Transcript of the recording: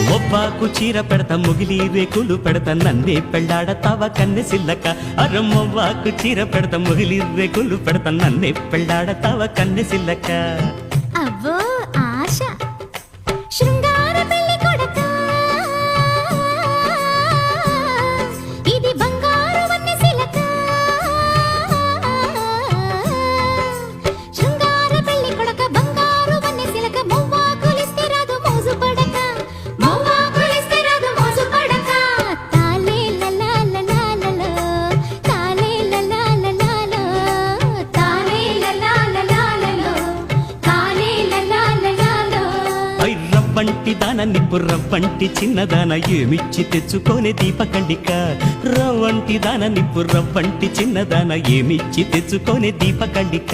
మొవ్వాకు చీర పెడతా ముగిలి రేకులు పెడతా నన్నే పెళ్ళాడతావా కన్నె సిల్లక అర మొవ్వాకు చీర పెడతా ముగిలి రేకులు పెడతా నన్నే పెళ్ళాడతావా కన్నె సిల్లక అవ్వో ఆశ శృంగార పెళ్లి కొడక ఇది బంగారు వన్నె సిలక శృంగార పెళ్లి కొడక బంగారు వన్నె సిలక మొవ్వాకులిస్తే రాదు మోజు పడక మొవ్వాకులిస్తే రాదు మోజు పడక తాలే లలాలలో తాలే లలాలలో తాలే లలాలలో తాలే లలాలలో రవ్వంటి దాన నిప్పు రవ్వంటి చిన్నదాన ఏమిచ్చి తెచ్చుకోనే దీపకండిక రవ్వంటి దాన నిప్పు రవ్వంటి చిన్నదాన ఏమిచ్చి తెచ్చుకోనే దీపకండిక